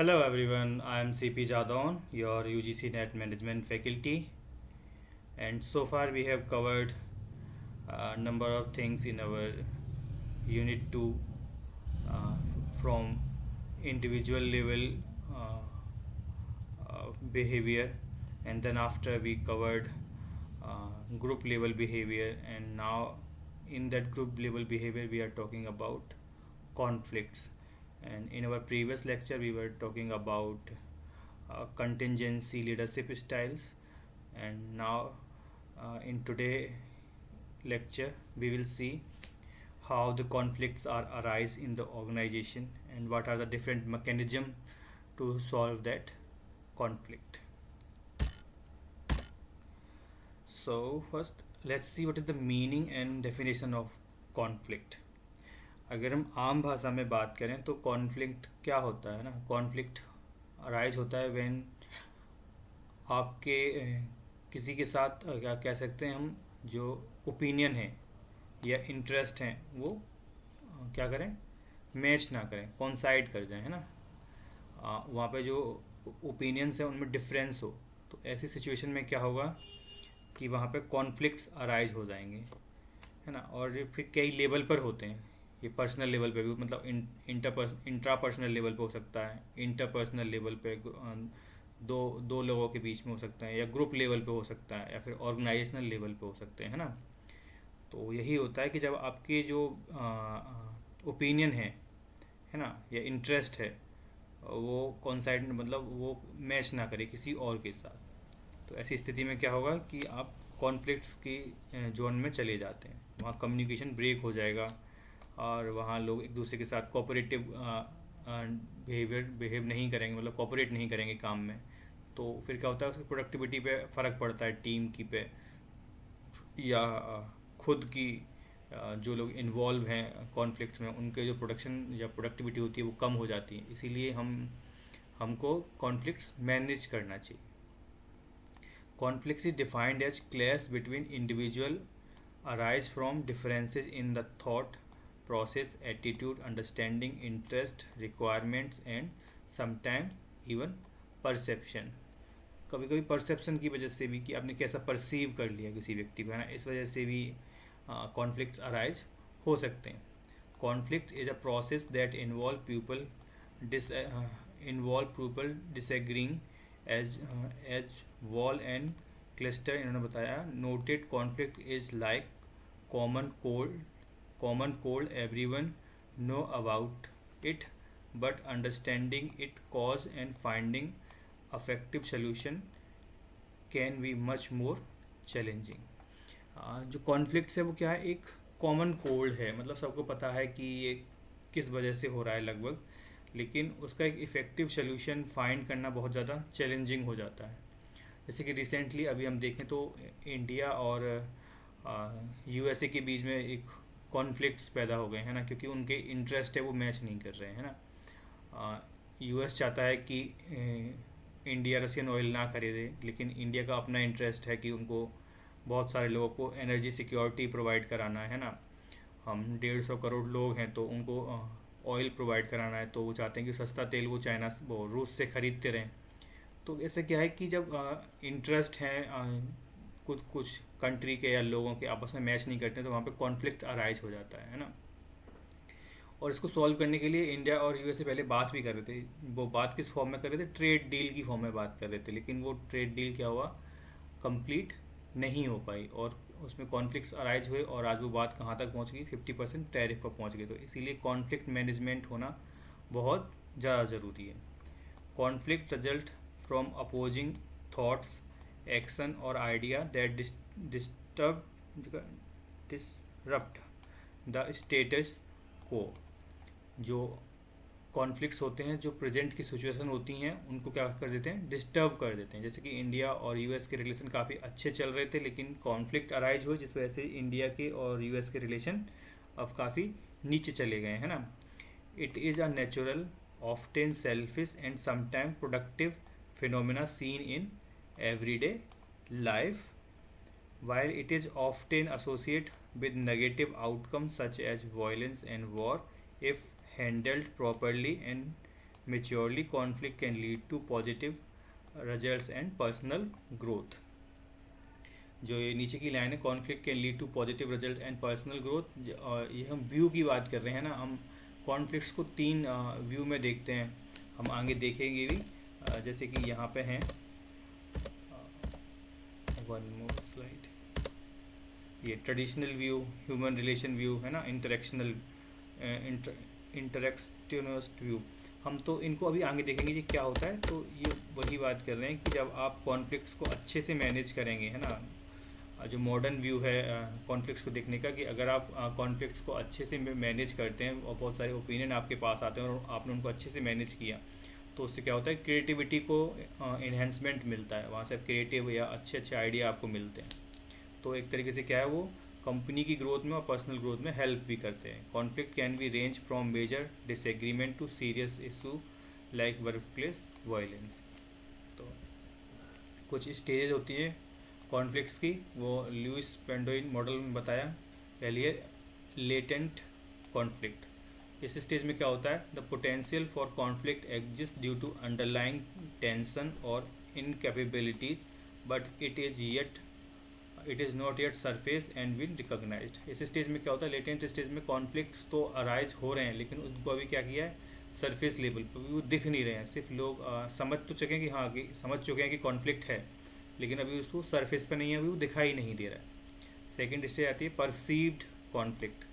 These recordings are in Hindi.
Hello everyone, I am CP Jadon, your UGC Net Management faculty, and so far we have covered a number of things in our Unit 2 uh, from individual level uh, behavior, and then after we covered group level behavior, and now in that group level behavior we are talking about conflicts. And in our previous lecture we were talking about contingency leadership styles, and now in today lecture we will see how the conflicts are arise in the organization and what are the different mechanism to solve that conflict. So first let's see what is the meaning and definition of conflict. अगर हम आम भाषा में बात करें तो कॉन्फ्लिक्ट क्या होता है ना, कॉन्फ्लिक्ट अराइज होता है व्हेन आपके किसी के साथ क्या कह सकते हैं हम, जो ओपिनियन है या इंटरेस्ट हैं वो क्या करें, मैच ना करें, कॉन्साइड कर जाए, है ना। वहाँ पे जो ओपिनियंस हैं उनमें डिफरेंस हो, तो ऐसी सिचुएशन में क्या होगा कि वहाँ पे कॉन्फ्लिक्ट्स अराइज हो जाएंगे, है ना। और ये फिर कई लेवल पर होते हैं, ये पर्सनल लेवल पे भी, मतलब इंट्रा पर्सनल लेवल पे हो सकता है, इंटरपर्सनल लेवल पे दो दो लोगों के बीच में हो सकता है, या ग्रुप लेवल पे हो सकता है, या फिर ऑर्गेनाइजेशनल लेवल पे हो सकते हैं, है ना। तो यही होता है कि जब आपके जो ओपिनियन है ना, या इंटरेस्ट है, वो कॉन्साइड मतलब वो मैच ना करे किसी और के साथ, तो ऐसी स्थिति में क्या होगा कि आप कॉन्फ्लिक्ट्स की जोन में चले जाते हैं, वहाँ कम्युनिकेशन ब्रेक हो जाएगा और वहाँ लोग एक दूसरे के साथ कोऑपरेटिव बिहेव नहीं करेंगे, मतलब कोऑपरेट नहीं करेंगे काम में। तो फिर क्या होता है, उसकी प्रोडक्टिविटी पे फ़र्क पड़ता है, टीम की पे, या खुद की जो लोग इन्वॉल्व हैं कॉन्फ्लिक्ट्स में उनके जो प्रोडक्शन या प्रोडक्टिविटी होती है वो कम हो जाती है। इसीलिए हमको कॉन्फ्लिक्ट्स मैनेज करना चाहिए। Conflict is defined as clash between individual arise from differences in the thought process, attitude, understanding, interest, requirements and sometimes even perception। कभी कभी परसेप्शन की वजह से भी, कि आपने कैसा परसीव कर लिया किसी व्यक्ति को, है ना, इस वजह से भी कॉन्फ्लिक्ट्स अराइज हो सकते हैं। Conflict is a process that involve people disagreeing as as wall and cluster. इन्होंने बताया noted conflict is like common cold everyone know about it, but understanding it cause and finding effective solution can be much more challenging. जो कॉन्फ्लिक्ट्स है वो क्या है, एक कॉमन कोल्ड है, मतलब सबको पता है कि ये किस वजह से हो रहा है लगभग, लेकिन उसका एक इफ़ेक्टिव सोल्यूशन फाइंड करना बहुत ज़्यादा चैलेंजिंग हो जाता है। जैसे कि रिसेंटली अभी हम देखें तो इंडिया और यूएसए के बीच में एक कॉन्फ्लिक्ट्स पैदा हो गए हैं ना, क्योंकि उनके इंटरेस्ट है वो मैच नहीं कर रहे हैं ना। यूएस चाहता है कि इंडिया रशियन ऑयल ना खरीदे, लेकिन इंडिया का अपना इंटरेस्ट है कि उनको बहुत सारे लोगों को एनर्जी सिक्योरिटी प्रोवाइड कराना है ना। हम 150 करोड़ लोग हैं तो उनको ऑयल प्रोवाइड कराना है, तो वो चाहते हैं कि सस्ता तेल वो चाइना वो रूस से ख़रीदते रहें। तो ऐसे क्या है कि जब इंटरेस्ट हैं कुछ कुछ कंट्री के या लोगों के आपस में मैच नहीं करते, तो वहाँ पे कॉन्फ्लिक्ट अराइज हो जाता है ना। और इसको सॉल्व करने के लिए इंडिया और यूएसए पहले बात भी कर रहे थे। वो बात किस फॉर्म में कर रहे थे, ट्रेड डील की फॉर्म में बात कर रहे थे, लेकिन वो ट्रेड डील क्या हुआ, कंप्लीट नहीं हो पाई, और उसमें कॉन्फ्लिक्ट्स अराइज हुए, और आज वो बात कहाँ तक पहुँच गई, 50% टैरिफ पर पहुँच गई। तो इसीलिए कॉन्फ्लिक्ट मैनेजमेंट होना बहुत ज़्यादा ज़रूरी है। Conflict result from opposing thoughts, action or idea that disrupt the status quo। जो कॉन्फ्लिक्ट्स होते हैं, जो प्रेजेंट की सिचुएशन होती हैं, उनको क्या कर देते हैं, डिस्टर्ब कर देते हैं। जैसे कि इंडिया और यूएस के रिलेशन काफ़ी अच्छे चल रहे थे, लेकिन कॉन्फ्लिक्ट अराइज हुए जिस वजह से इंडिया के और यूएस के रिलेशन अब काफ़ी नीचे चले गए, है ना। It is a natural, often selfish and sometimes productive phenomena seen in everyday life, while it is often associated with negative outcomes such as violence and war. If handled properly and maturely, conflict can lead to positive results and personal growth. जो ये नीचे की लाइन है, conflict can lead to positive result and personal growth, ये हम व्यू की बात कर रहे हैं ना, हम कॉन्फ्लिक्ट्स को तीन व्यू में देखते हैं, हम आगे देखेंगे भी। जैसे कि यहाँ पे हैं, वन मोर स्लाइड, ये traditional view, human relation view है ना, इंटरेक्शनिस्ट व्यू, हम तो इनको अभी आगे देखेंगे कि क्या होता है। तो ये वही बात कर रहे हैं कि जब आप कॉन्फ्लिक्ट्स को अच्छे से मैनेज करेंगे, है ना, जो मॉडर्न व्यू है कॉन्फ्लिक्ट्स को देखने का, कि अगर आप कॉन्फ्लिक्ट्स को अच्छे से मैनेज करते हैं और बहुत सारे ओपिनियन आपके पास आते हैं और आपने उनको अच्छे से मैनेज किया, तो उससे क्या होता है, क्रिएटिविटी को इन्हेंसमेंट मिलता है, वहाँ से क्रिएटिव या अच्छे अच्छे आइडिया आपको मिलते हैं। तो एक तरीके से क्या है, वो कंपनी की ग्रोथ में और पर्सनल ग्रोथ में हेल्प भी करते हैं। Conflict can be range from major disagreement to serious issue like work place violence. तो कुछ स्टेजेस होती है कॉन्फ्लिक्ट्स की, वो लुइस पेंडोइन मॉडल में बताया। पहली है लेटेंट कॉन्फ्लिक्ट। इस स्टेज में क्या होता है, the potential for conflict exist due to underlying tension और incapabilities but it is not yet surface and win recognised. इस स्टेज में क्या होता है, लेटेंट स्टेज में कॉन्फ्लिक्ट्स तो अराइज हो रहे हैं, लेकिन उनको अभी क्या किया है, सरफेस लेवल पर वो दिख नहीं रहे हैं। सिर्फ लोग समझ तो चुके हैं कि हाँ, कि समझ चुके हैं कि कॉन्फ्लिक्ट है, लेकिन अभी उसको सरफेस पे नहीं है, अभी वो दिखाई नहीं दे रहा है। सेकेंड स्टेज आती है परसीव्ड कॉन्फ्लिक्ट।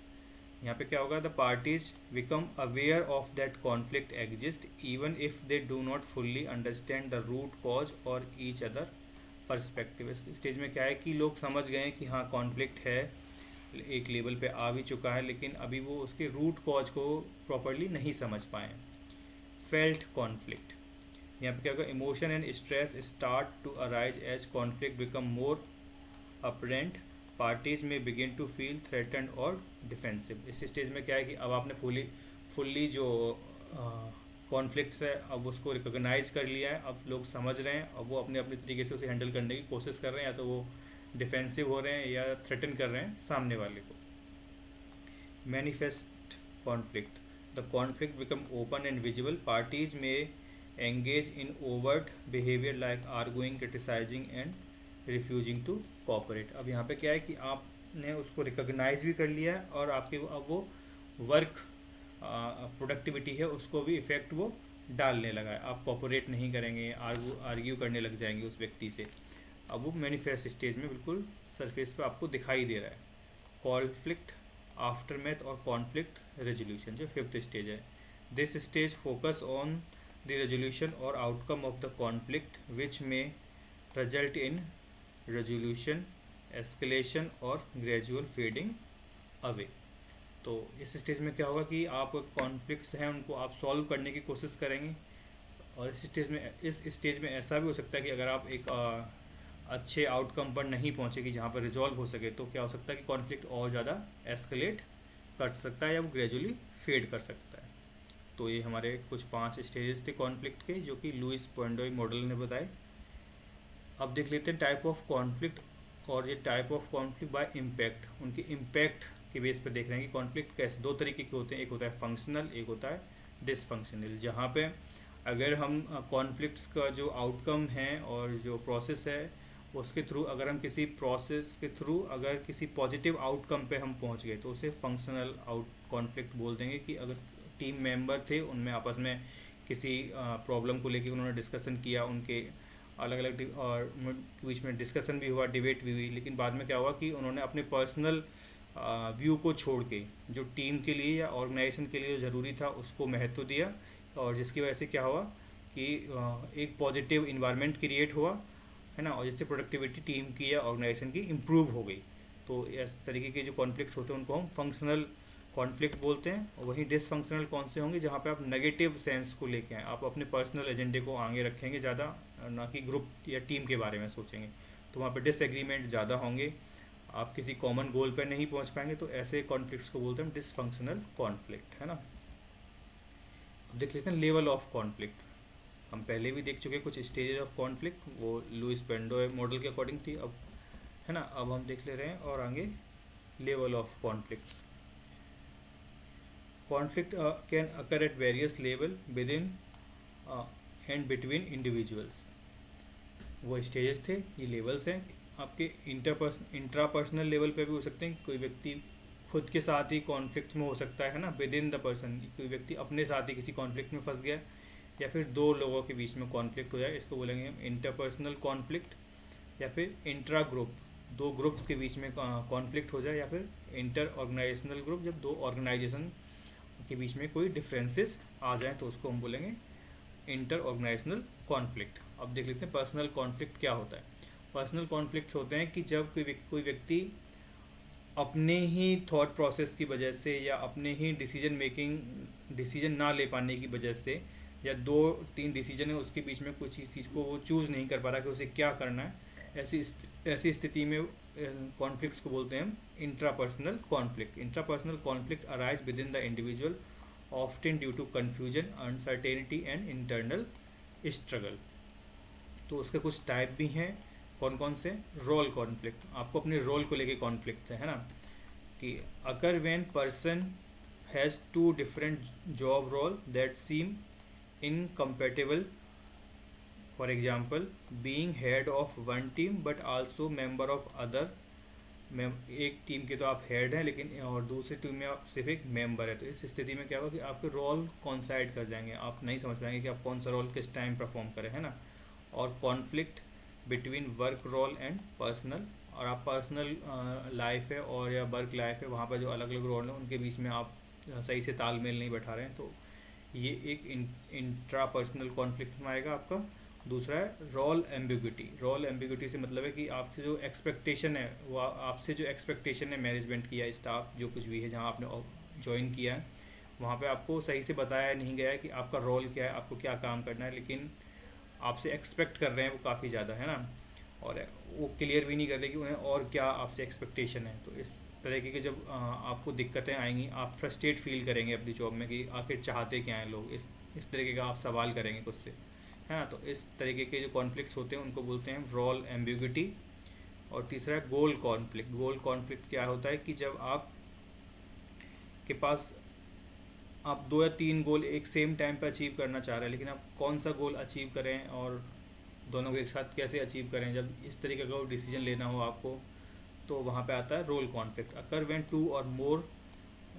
यहाँ पे क्या होगा, the parties become aware of that conflict exist even if they do not fully understand the root cause और ईच अदर पर्सपेक्टिव। इस स्टेज में क्या है कि लोग समझ गए हैं कि हाँ कॉन्फ्लिक्ट है, एक लेवल पे आ भी चुका है, लेकिन अभी वो उसके रूट कॉज को प्रॉपरली नहीं समझ पाए। फेल्ट कॉन्फ्लिक्ट, यहाँ पे क्या होगा, emotion and stress start to arise as conflict become more apparent, parties में बिगिन टू फील थ्रेटन्ड और डिफेंसिव। इस स्टेज में क्या है कि अब आपने फुल्ली जो कॉन्फ्लिक्ट्स है, अब उसको रिकॉग्नाइज कर लिया है, अब लोग समझ रहे हैं, अब वो अपने अपने तरीके से उसे हैंडल करने की कोशिश कर रहे हैं, या तो वो डिफेंसिव हो रहे हैं या थ्रेटन कर रहे हैं सामने वाले को। Manifest conflict, the conflict become open and visible, parties में engage in overt behavior like arguing, criticizing and refusing to cooperate। अब यहाँ पे क्या है कि आपने उसको रिकॉग्नाइज भी कर लिया है और आपके अब वो वर्क प्रोडक्टिविटी है उसको भी इफेक्ट वो डालने लगा है। आप कॉपरेट नहीं करेंगे, आर्ग्यू करने लग जाएंगे उस व्यक्ति से। अब वो मैनिफेस्ट स्टेज में बिल्कुल सरफेस पे आपको दिखाई दे रहा है। कॉन्फ्लिक्ट आफ्टरमैथ और कॉन्फ्लिक्ट रेजोल्यूशन जो फिफ्थ स्टेज है, this stage focus on the resolution or outcome of the conflict which may result in resolution, escalation और gradual fading away। तो इस स्टेज में क्या होगा कि आप कॉन्फ्लिक्ट्स हैं उनको आप सॉल्व करने की कोशिश करेंगे, और इस स्टेज में ऐसा भी हो सकता है कि अगर आप एक अच्छे आउटकम पर नहीं पहुँचे कि जहाँ पर रिजॉल्व हो सके, तो क्या हो सकता है कि कॉन्फ्लिक्ट और ज़्यादा एस्केलेट कर सकता है या वो ग्रेजुअली फेड कर सकता है। तो ये हमारे कुछ 5 स्टेजेस थे कॉन्फ्लिक्ट के, जो कि लुइस पेंडोइन मॉडल ने बताए। अब देख लेते हैं टाइप ऑफ कॉन्फ्लिक्ट, और ये type of conflict by impact, उनके इम्पैक्ट के बेस पर देख रहे हैं कि कॉन्फ्लिक्ट कैसे दो तरीके के होते हैं, एक होता है फंक्शनल, एक होता है डिसफंक्शनल। जहाँ पे अगर हम कॉन्फ्लिक्ट्स का जो आउटकम है और जो प्रोसेस है उसके थ्रू अगर हम किसी प्रोसेस के थ्रू अगर किसी पॉजिटिव आउटकम पे हम पहुँच गए तो उसे फंक्शनल कॉन्फ्लिक्ट बोल देंगे। कि अगर टीम मेंबर थे, उनमें आपस में किसी प्रॉब्लम को लेकर उन्होंने डिस्कशन किया, उनके अलग अलग और बीच में डिस्कशन भी हुआ, डिबेट भी हुई, लेकिन बाद में क्या हुआ कि उन्होंने अपने पर्सनल व्यू को छोड़ के जो टीम के लिए या ऑर्गेनाइजेशन के लिए जो ज़रूरी था उसको महत्व दिया, और जिसकी वजह से क्या हुआ कि एक पॉजिटिव इन्वायरमेंट क्रिएट हुआ, है ना, और जिससे प्रोडक्टिविटी टीम की या ऑर्गेनाइजेशन की इम्प्रूव हो गई। तो इस तरीके के जो कॉन्फ्लिक्ट्स होते हैं उनको हम फंक्शनल कॉन्फ्लिक्ट बोलते हैं। और वहीं डिसफंक्शनल कौन से होंगे, जहाँ पे आप नेगेटिव सेंस को लेके आए, आप अपने पर्सनल एजेंडे को आगे रखेंगे ज़्यादा, ना कि ग्रुप या टीम के बारे में सोचेंगे, तो वहाँ पे डिसएग्रीमेंट ज़्यादा होंगे, आप किसी कॉमन गोल पर नहीं पहुँच पाएंगे। तो ऐसे कॉन्फ्लिक्ट्स को बोलते हैं डिसफंक्शनल कॉन्फ्लिक्ट, है ना। अब देख लेते हैं लेवल ऑफ कॉन्फ्लिक्ट। हम पहले भी देख चुके हैं कुछ स्टेजेस ऑफ कॉन्फ्लिक्ट, वो लुइस पेंडोइन मॉडल के अकॉर्डिंग थी, अब है ना। अब हम देख ले रहे हैं और आगे level of conflicts. Conflict can occur at various levels within and between individuals. वो स्टेजेस थे, ये लेवल्स हैं। आपके इंट्रापर्सनल लेवल पे भी हो सकते हैं। कोई व्यक्ति खुद के साथ ही कॉन्फ्लिक्ट में हो सकता है ना, विद इन द पर्सन। कोई व्यक्ति अपने साथ ही किसी कॉन्फ्लिक्ट में फंस गया, या फिर दो लोगों के बीच में कॉन्फ्लिक्ट हो जाए, इसको बोलेंगे हम इंटरपर्सनल कॉन्फ्लिक्ट। या फिर इंट्रा ग्रुप, दो ग्रुप्स के बीच में कॉन्फ्लिक्ट हो जाए। या फिर इंटर ऑर्गेनाइजेशनल ग्रुप, जब दो ऑर्गेनाइजेशन के बीच में कोई डिफरेंसेस आ जाए तो उसको हम बोलेंगे इंटर ऑर्गेनाइजेशनल कॉन्फ्लिक्ट। अब देख लेते हैं पर्सनल कॉन्फ्लिक्ट क्या होता है। पर्सनल कॉन्फ्लिक्ट्स होते हैं कि जब कोई व्यक्ति अपने ही थॉट प्रोसेस की वजह से, या अपने ही डिसीजन ना ले पाने की वजह से, या दो तीन डिसीजन है उसके बीच में कुछ चीज़ को वो चूज़ नहीं कर पा रहा कि उसे क्या करना है, ऐसी स्थिति में कॉन्फ्लिक्ट्स को बोलते हैं हम intrapersonal conflict. Intrapersonal conflict arise within the individual, often due to confusion, uncertainty and internal struggle. तो उसके कुछ टाइप भी हैं। कौन कौन से? रोल कॉन्फ्लिक्ट, आपको अपने रोल को लेके कॉन्फ्लिक्ट है ना, कि अगर when person has two different job role that seem incompatible, for example being head of one team but also member of other. एक टीम के तो आप हेड हैं, लेकिन और दूसरी टीम में आप सिर्फ एक मेंबर है। तो इस स्थिति में क्या होगा कि आपके रोल कॉन्साइड कर जाएंगे, आप नहीं समझ पाएंगे कि आप कौन सा रोल किस टाइम परफॉर्म करें, है ना। और conflict between work role and personal, और आप पर्सनल लाइफ है और या वर्क लाइफ है, वहाँ पर जो अलग अलग रोल हैं उनके बीच में आप सही से तालमेल नहीं बैठा रहे हैं, तो ये एक इंट्रा पर्सनल कॉन्फ्लिक्ट में आएगा आपका। दूसरा है रोल एम्बिग्विटी। रोल एम्बिग्विटी से मतलब है कि आपसे जो एक्सपेक्टेशन है, वो आपसे जो एक्सपेक्टेशन है मैनेजमेंट की या स्टाफ जो कुछ भी है जहाँ आपने ज्वाइन किया है, वहाँ पे आपको सही से बताया नहीं गया है कि आपका रोल क्या है, आपको क्या काम करना है, लेकिन आपसे एक्सपेक्ट कर रहे हैं वो काफ़ी ज़्यादा, है ना। और वो क्लियर भी नहीं कर रहे कि उन्हें और क्या आपसे एक्सपेक्टेशन है। तो इस तरीके के जब आपको दिक्कतें आएंगी, आप फ्रस्ट्रेट फील करेंगे अपनी जॉब में कि आखिर चाहते क्या हैं लोग, इस तरीके का आप सवाल करेंगे खुद से, है ना। तो इस तरीके के जो कॉन्फ्लिक्ट्स होते हैं उनको बोलते हैं रोल एम्बिग्विटी। और तीसरा है गोल कॉन्फ्लिक्ट। गोल कॉन्फ्लिक्ट क्या होता है कि जब आप के पास आप दो या तीन गोल एक सेम टाइम पर अचीव करना चाह रहे हैं, लेकिन आप कौन सा गोल अचीव करें और दोनों को एक साथ कैसे अचीव करें, जब इस तरीके का डिसीजन लेना हो आपको, तो वहाँ पे आता है role conflict. Occur when two और more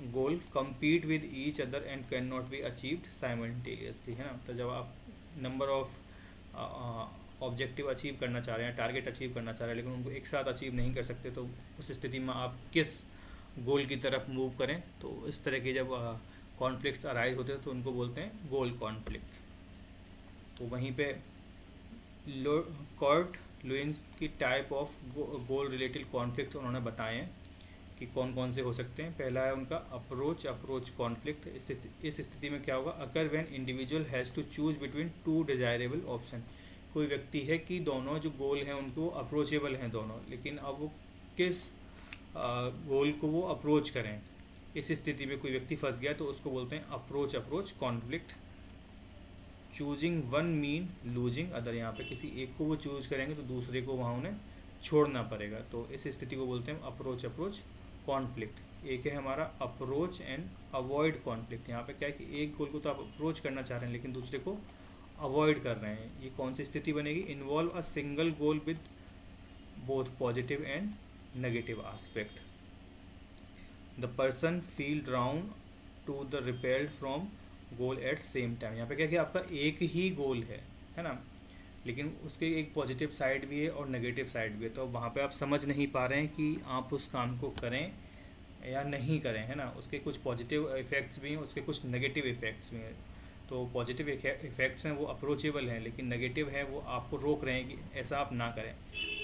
goal compete with each other and cannot be achieved simultaneously, है ना। तो जब आप नंबर ऑफ ऑब्जेक्टिव अचीव करना चाह रहे हैं, टारगेट अचीव करना चाह रहे हैं, लेकिन उनको एक साथ अचीव नहीं कर सकते, तो उस स्थिति में आप किस गोल की तरफ मूव करें। तो इस तरह के जब कॉन्फ्लिक्ट्स अराइज होते हैं तो उनको बोलते हैं गोल कॉन्फ्लिक्ट। तो वहीं पे कॉर्ट लुइस की type of goal related conflict उन्होंने बताए हैं कि कौन कौन से हो सकते हैं। पहला है उनका अप्रोच कॉन्फ्लिक्ट। इस स्थिति में क्या होगा? Occur when individual has to choose between two desirable option. कोई व्यक्ति है कि दोनों जो गोल हैं उनको अप्रोचेबल हैं दोनों, लेकिन अब वो किस गोल को वो अप्रोच करें, इस स्थिति में कोई व्यक्ति फंस गया तो उसको बोलते हैं approach conflict. Choosing one mean losing other. यहाँ पे किसी एक को वो चूज करेंगे तो दूसरे को वहाँ उन्हें छोड़ना पड़ेगा, तो इस स्थिति को बोलते हैं अप्रोच कॉन्फ्लिक्ट। एक है हमारा अप्रोच एंड अवॉइड कॉन्फ्लिक्ट। यहाँ पे क्या है कि एक गोल को तो आप अप्रोच करना चाह रहे हैं लेकिन दूसरे को अवॉइड कर रहे हैं। ये कौन सी स्थिति बनेगी? Involve a single goal with both positive and negative aspect. The person feel drawn to the repelled from goal at same time. यहाँ पे क्या है कि आपका एक ही गोल है ना, लेकिन उसके एक पॉजिटिव साइड भी है और नेगेटिव साइड भी है। तो वहाँ पे आप समझ नहीं पा रहे हैं कि आप उस काम को करें या नहीं करें, है ना। उसके कुछ पॉजिटिव इफ़ेक्ट्स भी हैं, उसके कुछ नेगेटिव इफ़ेक्ट्स भी हैं। तो पॉजिटिव इफ़ेक्ट्स हैं वो अप्रोचेबल हैं, लेकिन नेगेटिव है वो आपको रोक रहे हैं कि ऐसा आप ना करें।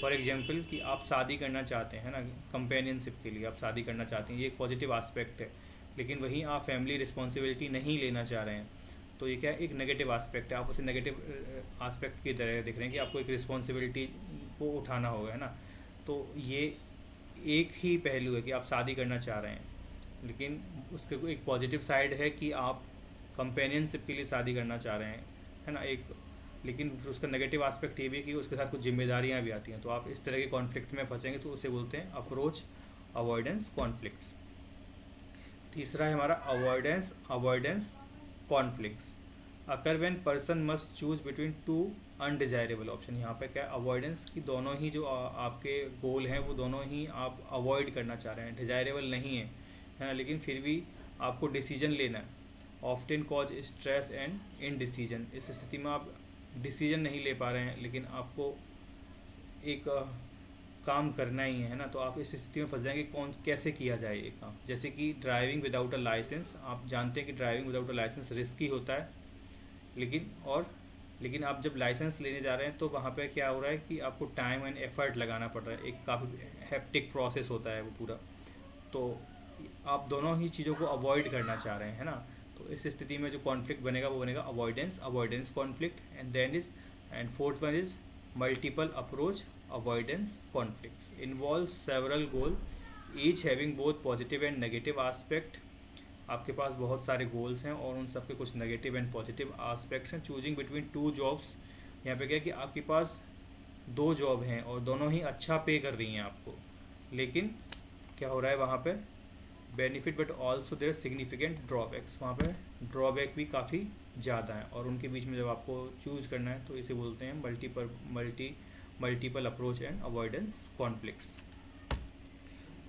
फॉर एग्जांपल कि आप शादी करना चाहते हैं ना, कंपेनियनशिप के लिए आप शादी करना चाहते हैं, ये एक पॉजिटिव आस्पेक्ट है, लेकिन वहीं आप फैमिली रिस्पॉन्सिबिलिटी नहीं लेना चाह रहे हैं, तो ये क्या है? एक नेगेटिव आस्पेक्ट है। आप उसे नेगेटिव आस्पेक्ट की तरह देख रहे हैं कि आपको एक रिस्पॉन्सिबिलिटी को उठाना होगा, है ना। तो ये एक ही पहलू है कि आप शादी करना चाह रहे हैं, लेकिन उसके एक पॉजिटिव साइड है कि आप कंपेनियनशिप के लिए शादी करना चाह रहे हैं, है ना। एक लेकिन उसका नेगेटिव आस्पेक्ट ये भी है कि उसके साथ कुछ जिम्मेदारियां भी आती हैं। तो आप इस तरह के कॉन्फ्लिक्ट में फंसेंगे तो उसे बोलते हैं अप्रोच अवॉइडेंस कॉन्फ्लिक्ट्स। तीसरा है हमारा avoidance conflicts. Occur when person must choose between to undesirable option. यहाँ पे क्या है, अवॉइडेंस की दोनों ही जो आपके गोल हैं वो दोनों ही आप अवॉइड करना चाह रहे हैं, डिजायरेबल नहीं है ना, लेकिन फिर भी आपको डिसीजन लेना है। Often cause stress and indecision. इस स्थिति में आप डिसीजन नहीं ले पा रहे हैं लेकिन आपको एक काम करना ही है ना, तो आप इस स्थिति में फंस जाएंगे कौन कैसे किया जाए ये काम। जैसे कि ड्राइविंग विदाउट अ लाइसेंस, आप जानते हैं कि driving without a license risky होता है, लेकिन आप जब लाइसेंस लेने जा रहे हैं तो वहाँ पे क्या हो रहा है कि आपको टाइम एंड एफर्ट लगाना पड़ रहा है, एक काफ़ी हेप्टिक प्रोसेस होता है वो पूरा। तो आप दोनों ही चीज़ों को अवॉइड करना चाह रहे हैं, है ना। तो इस स्थिति में जो कॉन्फ्लिक्ट बनेगा वो बनेगा avoidance conflict. And then is and fourth one is multiple approach avoidance conflicts involve several goal each having both positive and negative aspect. आपके पास बहुत सारे गोल्स हैं और उन सब के कुछ नेगेटिव एंड पॉजिटिव आस्पेक्ट्स हैं। चूजिंग बिटवीन टू जॉब्स, यहाँ पे क्या है कि आपके पास दो जॉब हैं और दोनों ही अच्छा पे कर रही हैं आपको, लेकिन क्या हो रहा है वहाँ पे benefit but also there significant drawbacks, वहाँ पे ड्रॉबैक भी काफ़ी ज़्यादा है। और उनके बीच में जब आपको चूज़ करना है तो इसे बोलते हैं multiple approach and avoidance conflicts.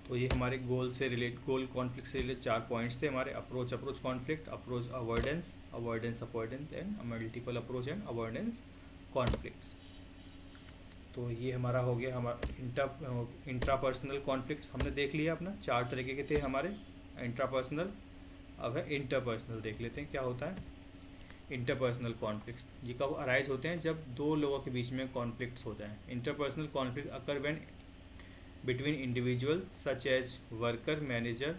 तो ये हमारे गोल कॉन्फ्लिक्ट से रिलेटेड 4 पॉइंट्स थे हमारे। Approach conflict, approach avoidance and multiple approach and avoidance conflicts. तो ये हमारा हो गया हमारा इंट्रापर्सनल कॉन्फ्लिक्ट्स हमने देख लिया अपना। 4 तरीके के थे हमारे इंट्रापर्सनल। अब है इंटरपर्सनल, देख लेते हैं क्या होता है इंटरपर्सनल कॉन्फ्लिक्ट्स। ये कब अराइज होते हैं, जब दो लोगों के बीच में कॉन्फ्लिक्ट्स होते हैं। Interpersonal conflict occur when between individual such as worker, manager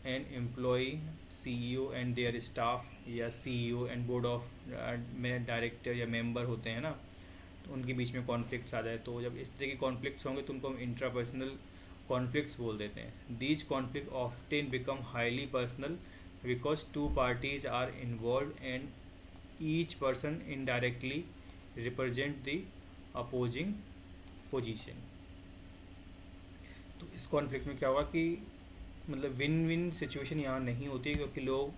and employee, CEO and their staff, या CEO and board of में डायरेक्टर या मेंबर होते हैं ना, तो उनके बीच में कॉन्फ्लिक्ट्स आ जाए। तो जब इस तरह के कॉन्फ्लिक्ट्स होंगे तो उनको हम इंट्रापर्सनल कॉन्फ्लिक्ट्स बोल देते हैं। These conflict often become highly personal because two parties are involve and each person indirectly represent the opposing position. तो इस कॉन्फ्लिक्ट में क्या हुआ कि मतलब विन विन सिचुएशन यहाँ नहीं होती, क्योंकि लोग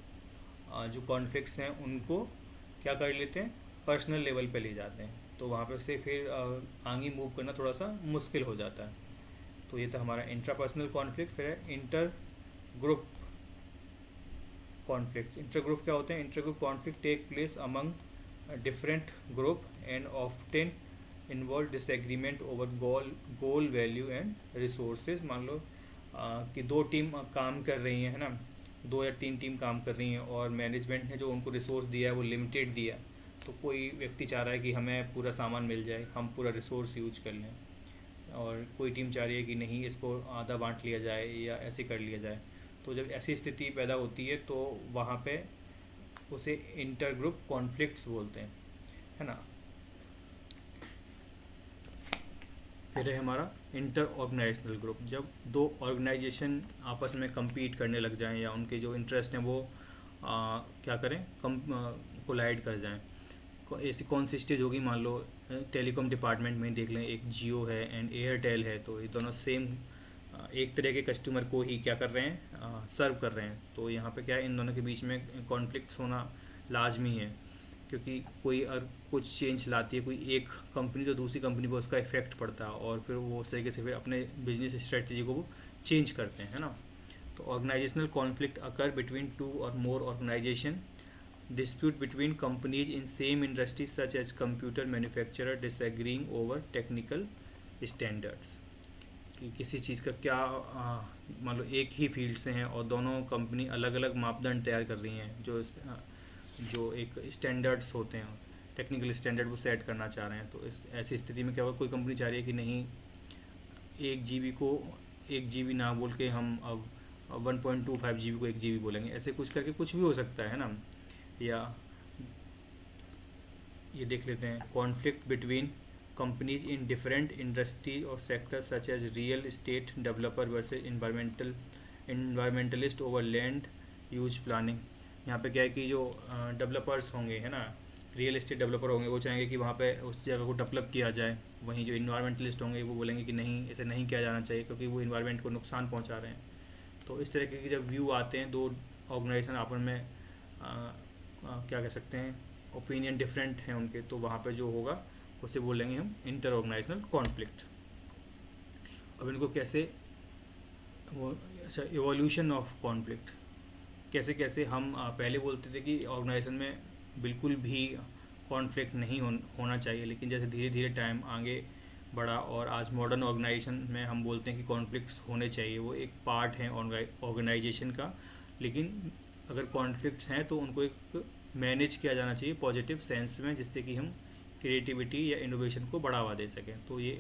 जो कॉन्फ्लिक्ट्स हैं उनको क्या कर लेते हैं, पर्सनल लेवल पे ले जाते हैं। तो वहाँ पे से फिर आगे मूव करना थोड़ा सा मुश्किल हो जाता है। तो ये था हमारा इंट्रापर्सनल कॉन्फ्लिक्ट। फिर है inter group conflict. Inter group क्या होते हैं, inter group conflict take place among different group and often involve disagreement over goal value and resources. मान लो कि 2 टीम काम कर रही हैं, है ना, 2 या 3 टीम काम कर रही हैं और मैनेजमेंट ने जो उनको रिसोर्स दिया है वो लिमिटेड दिया है। तो कोई व्यक्ति चाह रहा है कि हमें पूरा सामान मिल जाए, हम पूरा रिसोर्स यूज कर लें, और कोई टीम चाह रही है कि नहीं इसको आधा बांट लिया जाए या ऐसे कर लिया जाए। तो जब ऐसी स्थिति पैदा होती है तो वहाँ पे उसे इंटर ग्रुप कॉन्फ्लिक्ट्स बोलते हैं, है ना। फिर है हमारा इंटर ऑर्गेनाइजेशनल ग्रुप। जब 2 ऑर्गेनाइजेशन आपस में compete करने लग जाएं या उनके जो इंटरेस्ट हैं वो क्या करें, कोलाइड कर जाएं। ऐसी कौन सी स्टेज होगी, मान लो टेलीकॉम डिपार्टमेंट में देख लें, एक जियो है एंड एयरटेल है, तो ये दोनों सेम एक तरह के कस्टमर को ही क्या कर रहे हैं, सर्व कर रहे हैं। तो यहाँ पे क्या है, इन दोनों के बीच में कॉन्फ्लिक्ट होना लाजमी है, क्योंकि कोई अगर कुछ चेंज लाती है कोई एक कंपनी तो दूसरी कंपनी पर उसका इफेक्ट पड़ता है और फिर वो उस तरीके से फिर अपने बिजनेस स्ट्रेटजी को वो चेंज करते हैं, है ना। तो ऑर्गेनाइजेशनल कॉन्फ्लिक्ट अकर बिटवीन 2 और मोर organisation, dispute between companies in same industry such as computer manufacturer disagreeing over technical standards। कि किसी चीज़ का क्या मान लो एक ही फील्ड से हैं और दोनों कंपनी अलग अलग मापदंड तैयार कर रही हैं, जो एक स्टैंडर्ड्स होते हैं, टेक्निकल स्टैंडर्ड वो सेट करना चाह रहे हैं। तो इस ऐसी स्थिति में क्या होगा, कोई कंपनी चाह रही है कि नहीं 1 GB को 1 GB ना बोल के हम अब 1.25 GB को 1 GB बोलेंगे, ऐसे कुछ करके कुछ भी हो सकता है ना। या ये देख लेते हैं conflict between companies in different industry और sector such as real estate developer versus environmentalist over land use planning. यहाँ पे क्या है कि जो डेवलपर्स होंगे, है ना, रियल एस्टेट डेवलपर होंगे, वो चाहेंगे कि वहाँ पे उस जगह को डेवलप किया जाए। वहीं जो इन्वायरमेंटलिस्ट होंगे वो बोलेंगे कि नहीं, ऐसे नहीं किया जाना चाहिए क्योंकि वो इन्वायरमेंट को नुकसान पहुँचा रहे हैं। तो इस तरह के जब व्यू आते हैं, 2 ऑर्गेनाइजेशन आपस में क्या कह सकते हैं, ओपिनियन डिफरेंट हैं उनके, तो वहाँ पे जो होगा उसे बोलेंगे हम इंटर ऑर्गेनाइजेशनल कॉन्फ्लिक्ट। अब इनको कैसे वो, अच्छा, इवोल्यूशन ऑफ कॉन्फ्लिक्ट, कैसे कैसे हम पहले बोलते थे कि ऑर्गेनाइजेशन में बिल्कुल भी कॉन्फ्लिक्ट नहीं होना चाहिए, लेकिन जैसे धीरे धीरे टाइम आगे बढ़ा और आज मॉडर्न ऑर्गेनाइजेशन में हम बोलते हैं कि कॉन्फ्लिक्ट्स होने चाहिए, वो एक पार्ट है ऑर्गेनाइजेशन का। लेकिन अगर कॉन्फ्लिक्ट्स हैं तो उनको एक मैनेज किया जाना चाहिए पॉजिटिव सेंस में, जिससे कि हम क्रिएटिविटी या इनोवेशन को बढ़ावा दे सकें। तो ये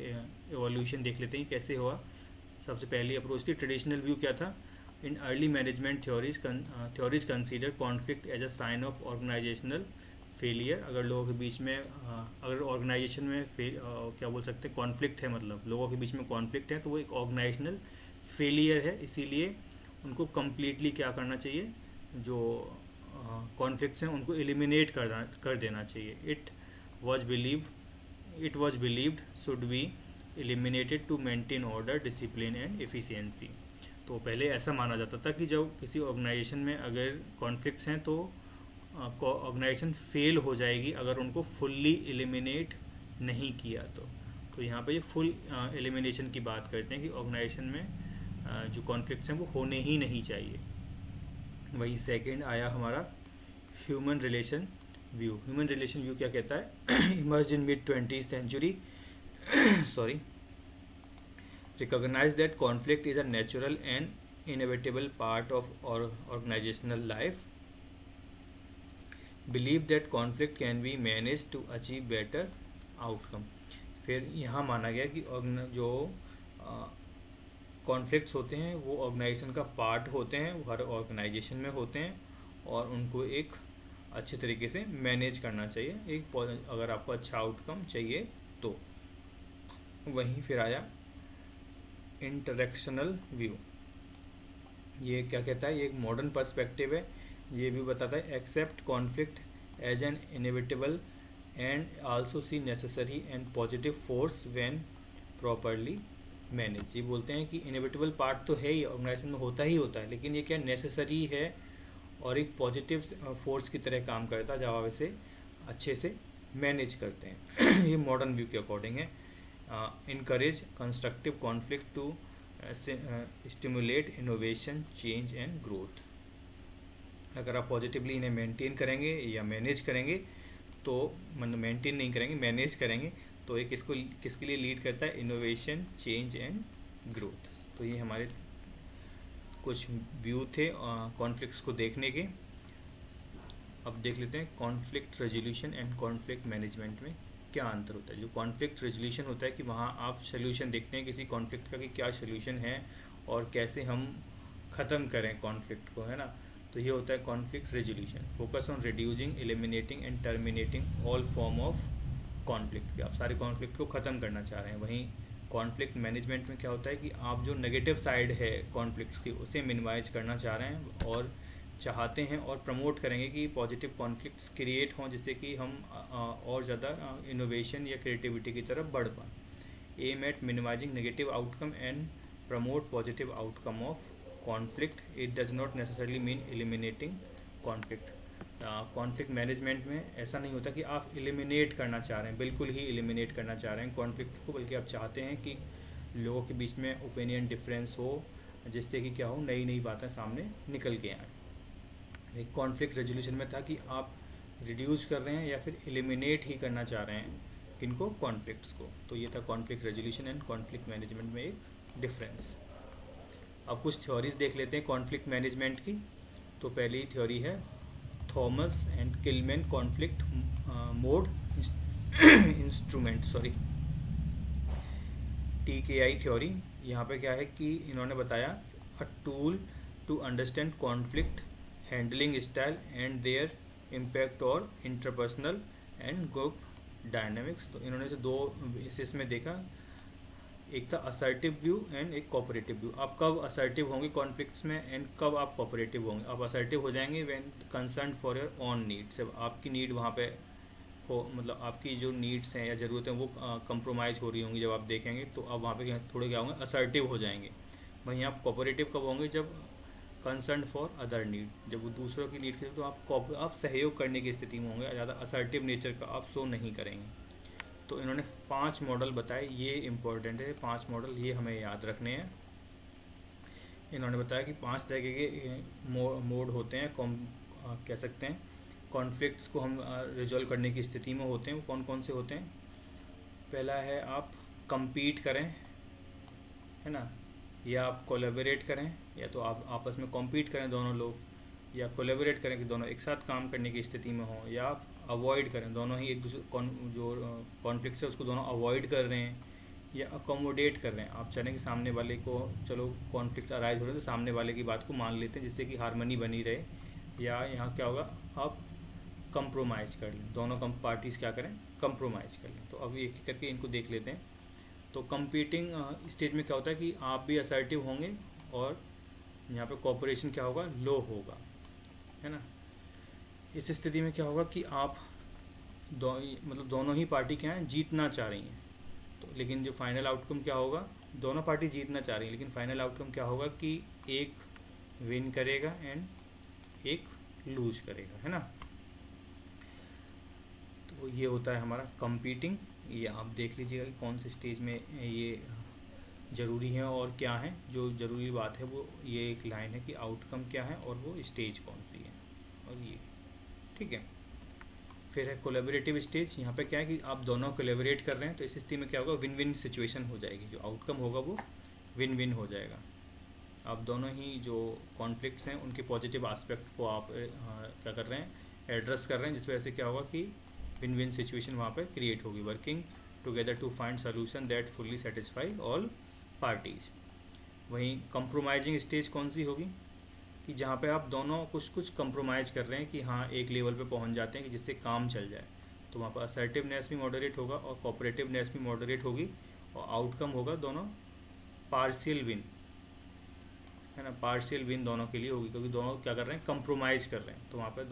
एवोल्यूशन देख लेते हैं कैसे हुआ। सबसे पहली अप्रोच थी ट्रेडिशनल व्यू, क्या था, in early management theories consider conflict as a sign of organizational failure. अगर लोगों के बीच में अगर ऑर्गेनाइजेशन में क्या बोल सकते हैं, कॉन्फ्लिक्ट है, मतलब लोगों के बीच में कॉन्फ्लिक्ट है, तो वो एक ऑर्गेनाइजेशनल फेलियर है। इसीलिए उनको कम्प्लीटली क्या करना चाहिए, जो कॉन्फ्लिक्ट्स हैं उनको एलिमिनेट कर देना चाहिए। It was believed should be eliminated to maintain order, discipline and efficiency. तो पहले ऐसा माना जाता था कि जब किसी ऑर्गेनाइजेशन में अगर कॉन्फ्लिक्ट्स हैं तो ऑर्गेनाइजेशन फेल हो जाएगी अगर उनको फुल्ली एलिमिनेट नहीं किया तो यहाँ पे ये फुल एलिमिनेशन की बात करते हैं कि ऑर्गेनाइजेशन में जो कॉन्फ्लिक्ट्स हैं वो होने ही नहीं चाहिए। वही सेकंड आया हमारा human relation view. Human relation view क्या कहता है, emerge in mid 20th century sorry, recognize that conflict is a natural and inevitable part of organizational life, believe that conflict can be managed to achieve better outcome। फिर यहाँ माना गया कि जो कॉन्फ्लिक्ट्स होते हैं वो ऑर्गेनाइजेशन का पार्ट होते हैं, वो हर ऑर्गेनाइजेशन में होते हैं और उनको एक अच्छे तरीके से मैनेज करना चाहिए, एक अगर आपको अच्छा आउटकम चाहिए तो। वहीं फिर आया इंटरेक्शनल व्यू। ये क्या कहता है, ये एक मॉडर्न पर्सपेक्टिव है। ये भी बताता है accept conflict as an inevitable and also see necessary and positive force when properly manage. ये बोलते हैं कि इनएविटेबल पार्ट तो है ही, ऑर्गेनाइजेशन में होता ही होता है, लेकिन ये क्या नेसेसरी है और एक पॉजिटिव फोर्स की तरह काम करता है जब आप इसे अच्छे से मैनेज करते हैं। ये मॉडर्न व्यू के अकॉर्डिंग है। encourage constructive conflict to stimulate innovation, change and growth। अगर आप पॉजिटिवली इन्हें मेंटेन करेंगे या मैनेज करेंगे तो, मतलब मेंटेन नहीं करेंगे, मैनेज करेंगे तो ये किसके लिए लीड करता है, इनोवेशन, चेंज एंड ग्रोथ। तो ये हमारे कुछ व्यू थे कॉन्फ्लिक्ट्स को देखने के। अब देख लेते हैं conflict resolution and conflict management में क्या अंतर होता है। जो कॉन्फ्लिक्ट रेजोल्यूशन होता है कि वहाँ आप सोल्यूशन देखते हैं किसी कॉन्फ्लिक्ट का कि क्या सोल्यूशन है और कैसे हम ख़त्म करें कॉन्फ्लिक्ट को, है ना। तो ये होता है conflict resolution, focus on reducing, eliminating and terminating all form of conflict, कि आप सारे कॉन्फ्लिक्ट को ख़त्म करना चाह रहे हैं। वहीं कॉन्फ्लिक्ट मैनेजमेंट में क्या होता है कि आप जो नेगेटिव साइड है कॉन्फ्लिक्ट्स की उसे मिनिमाइज करना चाह रहे हैं और चाहते हैं और प्रमोट करेंगे कि पॉजिटिव कॉन्फ्लिक्ट्स क्रिएट हों, जिससे कि हम और ज़्यादा इनोवेशन या क्रिएटिविटी की तरफ बढ़ पाएँ। Aim at minimizing negative outcome and promote positive outcome of conflict. It does not necessarily mean eliminating conflict. Conflict management में ऐसा नहीं होता कि आप एलिमिनेट करना चाह रहे हैं, बिल्कुल ही एलिमिनेट करना चाह रहे हैं कॉन्फ्लिक्ट को, बल्कि आप चाहते हैं कि लोगों के बीच में ओपिनियन डिफरेंस हो, जिससे कि क्या हो, नई नई बातें सामने निकल के आएँ। एक कॉन्फ्लिक्ट रेजोल्यूशन में था कि आप रिड्यूस कर रहे हैं या फिर एलिमिनेट ही करना चाह रहे हैं किनको, कॉन्फ्लिक्ट्स को। तो ये था conflict resolution and conflict management में एक डिफरेंस। अब कुछ थ्योरीज देख लेते हैं कॉन्फ्लिक्ट मैनेजमेंट की। तो पहली थ्योरी है Thomas and Kilmann conflict mode instrument, TKI theory. यहाँ पे क्या है कि इन्होंने बताया a tool to understand conflict handling style and their impact और इंटरपर्सनल एंड ग्रुप डायनामिक्स। तो इन्होंने से दो बेसिस में देखा, एक था असर्टिव व्यू एंड एक कोऑपरेटिव व्यू। आप कब असर्टिव होंगे कॉन्फ्लिक्ट्स में एंड कब आप कोऑपरेटिव होंगे। आप असर्टिव हो जाएंगे when concern for your own needs, जब आपकी नीड वहाँ पे हो, मतलब आपकी जो नीड्स हैं या ज़रूरतें वो कंप्रोमाइज़ हो रही होंगी, जब आप देखेंगे तो आप वहाँ पे थोड़े क्या होंगे, असर्टिव हो जाएंगे। वहीं आप कोऑपरेटिव कब होंगे, जब कंसर्न फॉर अदर नीड, जब वो दूसरों की नीड के तो आप सहयोग करने की स्थिति में होंगे, ज़्यादा असर्टिव नेचर का आप शो नहीं करेंगे। तो इन्होंने 5 मॉडल बताए, ये इम्पोर्टेंट है, 5 मॉडल ये हमें याद रखने हैं। इन्होंने बताया कि 5 तरह के मोड होते हैं, कह सकते हैं कॉन्फ्लिक्ट्स को हम रिजॉल्व करने की स्थिति में होते हैं। वो कौन कौन से होते हैं? पहला है आप compete करें, है ना, या आप कोलैबोरेट करें, या तो आप आपस में कॉम्पीट करें दोनों लोग, या कोलैबोरेट करें कि दोनों एक साथ काम करने की स्थिति में हों, या आप अवॉइड करें, दोनों ही एक दूसरे जो कॉन्फ्लिक्ट है उसको दोनों अवॉइड कर रहे हैं, या अकोमोडेट कर रहे हैं। आप चाहें कि सामने वाले को, चलो कॉन्फ्लिक्ट अराइज हो रहे हैं तो सामने वाले की बात को मान लेते हैं जिससे कि हारमनी बनी रहे, या यहाँ क्या होगा, आप कंप्रोमाइज़ कर लें, दोनों पार्टीज़ क्या करें, कंप्रोमाइज़ कर लें। तो अब एक एक करके इनको देख लेते हैं। तो कंपीटिंग स्टेज में क्या होता है कि आप भी असर्टिव होंगे और यहाँ पे कोऑपरेशन क्या होगा, लो होगा, है ना। इस स्थिति में क्या होगा कि आप मतलब दोनों ही पार्टी क्या है, जीतना चाह रही हैं। तो लेकिन जो फाइनल आउटकम क्या होगा, दोनों पार्टी जीतना चाह रही है, लेकिन फाइनल आउटकम क्या होगा कि एक विन करेगा एंड एक लूज करेगा, है ना। तो ये होता है हमारा कंपीटिंग। ये आप देख लीजिएगा कि कौन से स्टेज में ये ज़रूरी है और क्या है। जो ज़रूरी बात है वो ये एक लाइन है कि आउटकम क्या है और वो स्टेज कौन सी है, और ये ठीक है। फिर है कोलैबोरेटिव स्टेज। यहाँ पे क्या है कि आप दोनों कोलैबोरेट कर रहे हैं, तो इस स्थिति में क्या होगा, विन विन सिचुएशन हो जाएगी, जो आउटकम होगा वो विन विन हो जाएगा। आप दोनों ही जो कॉन्फ्लिक्ट्स हैं उनके पॉजिटिव एस्पेक्ट को आप क्या कर रहे हैं, एड्रेस कर रहे हैं, जिस वजह से क्या होगा कि विन विन सिचुएशन वहाँ पे क्रिएट होगी। Working together to find solution that fully satisfy all parties. वहीं कंप्रोमाइजिंग स्टेज कौन सी होगी, कि जहाँ पे आप दोनों कुछ कुछ कंप्रोमाइज़ कर रहे हैं कि हाँ एक लेवल पे पहुँच जाते हैं कि जिससे काम चल जाए। तो वहाँ पर असर्टिवनेस भी मॉडरेट होगा और कोऑपरेटिवनेस भी मॉडरेट होगी, और आउटकम होगा दोनों पार्शियल विन, है ना। पार्शियल विन दोनों के लिए होगी, क्योंकि दोनों क्या कर रहे हैं, कंप्रोमाइज़ कर रहे हैं। तो वहाँ पर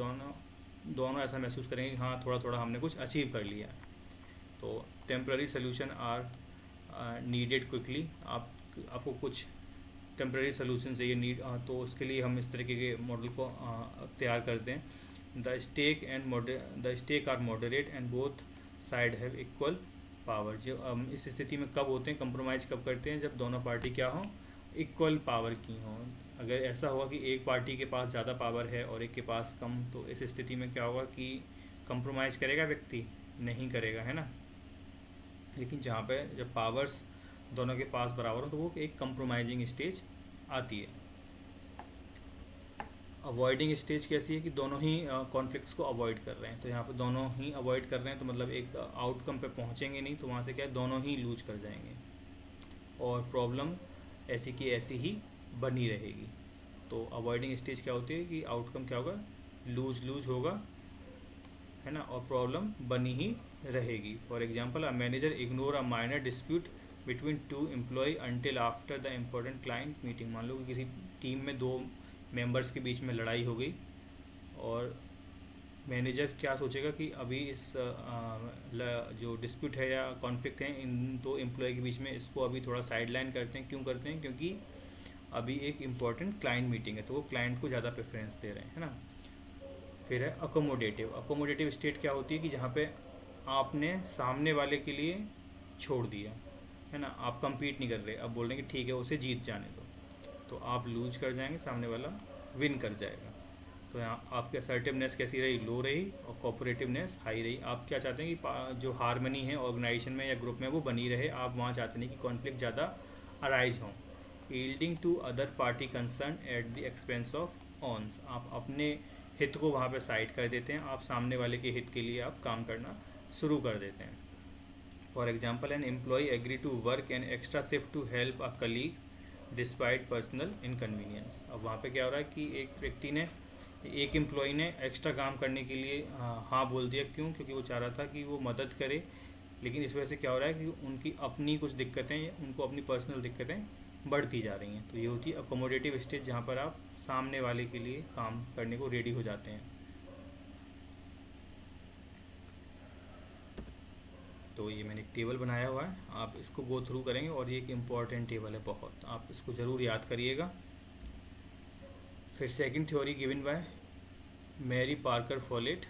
दोनों ऐसा महसूस करेंगे कि हाँ थोड़ा थोड़ा हमने कुछ अचीव कर लिया है। तो temporary solution are needed quickly. आपको कुछ टेम्प्रेरी सोल्यूशन चाहिए नीड, तो उसके लिए हम इस तरीके के मॉडल को तैयार करते हैं। The stake are moderate and both side have equal power. जो इस स्थिति में कब होते हैं, कंप्रोमाइज़ कब करते हैं, जब दोनों पार्टी क्या हो, इक्वल पावर की हों। अगर ऐसा हुआ कि एक पार्टी के पास ज़्यादा पावर है और एक के पास कम, तो इस स्थिति में क्या होगा कि कंप्रोमाइज़ करेगा व्यक्ति, नहीं करेगा, है ना। लेकिन जहाँ पे जब पावर्स दोनों के पास बराबर हो तो वो एक कंप्रोमाइजिंग स्टेज आती है। अवॉइडिंग स्टेज कैसी है कि दोनों ही कॉन्फ्लिक्ट्स को अवॉइड कर रहे हैं। तो यहाँ पे दोनों ही अवॉइड कर रहे हैं, तो मतलब एक आउटकम पे पहुँचेंगे नहीं, तो वहाँ से क्या है, दोनों ही लूज कर जाएंगे और प्रॉब्लम ऐसी की ऐसी ही बनी रहेगी। तो अवॉइडिंग स्टेज क्या होती है कि आउटकम क्या होगा, लूज लूज होगा, है ना, और प्रॉब्लम बनी ही रहेगी। For example, a manager ignore a minor dispute between two employ until after the important client meeting. मान लो कि किसी टीम में 2 मेंबर्स के बीच में लड़ाई हो गई, और मैनेजर क्या सोचेगा कि अभी इस जो डिस्प्यूट है या कॉन्फ्लिक्ट है इन 2 एम्प्लॉय के बीच में, इसको अभी थोड़ा साइड लाइन करते हैं। क्यों करते हैं, क्योंकि अभी एक इम्पॉर्टेंट क्लाइंट मीटिंग है, तो वो क्लाइंट को ज़्यादा प्रेफरेंस दे रहे हैं, है ना। फिर है अकोमोडेटिव। अकोमोडेटिव स्टेट क्या होती है कि जहाँ पे आपने सामने वाले के लिए छोड़ दिया, है ना, आप compete नहीं कर रहे, अब बोल रहे हैं कि ठीक है उसे जीत जाने दो, तो आप लूज कर जाएंगे, सामने वाला विन कर जाएगा। तो यहाँ आपकी असर्टिवनेस कैसी रही, लो रही, और कोऑपरेटिवनेस हाई रही। आप क्या चाहते हैं कि जो हारमनी है ऑर्गेनाइजेशन में या ग्रुप में वो बनी रहे, आप वहाँ चाहते नहीं कि कॉन्फ्लिक्ट ज़्यादा अराइज हों। Yielding to other party concern at the expense of owns. आप अपने हित को वहाँ पे साइड कर देते हैं, आप सामने वाले के हित के लिए आप काम करना शुरू कर देते हैं। For example, an employ agree to work an extra shift to help a colleague despite personal inconvenience. अब वहाँ पे क्या हो रहा है कि एक एम्प्लॉय ने एक्स्ट्रा काम करने के लिए हाँ बोल दिया। क्यों, क्योंकि वो चाह रहा था कि वो मदद करे, लेकिन इस वजह से क्या हो रहा है कि उनकी अपनी कुछ दिक्कतें या उनको अपनी पर्सनल दिक्कतें बढ़ती जा रही हैं। तो ये होती है अकोमोडेटिव स्टेज, जहाँ पर आप सामने वाले के लिए काम करने को रेडी हो जाते हैं। तो ये मैंने एक टेबल बनाया हुआ है, आप इसको गो थ्रू करेंगे, और ये एक इम्पॉर्टेंट टेबल है बहुत, आप इसको ज़रूर याद करिएगा। फिर second theory given by Mary Parker Follett,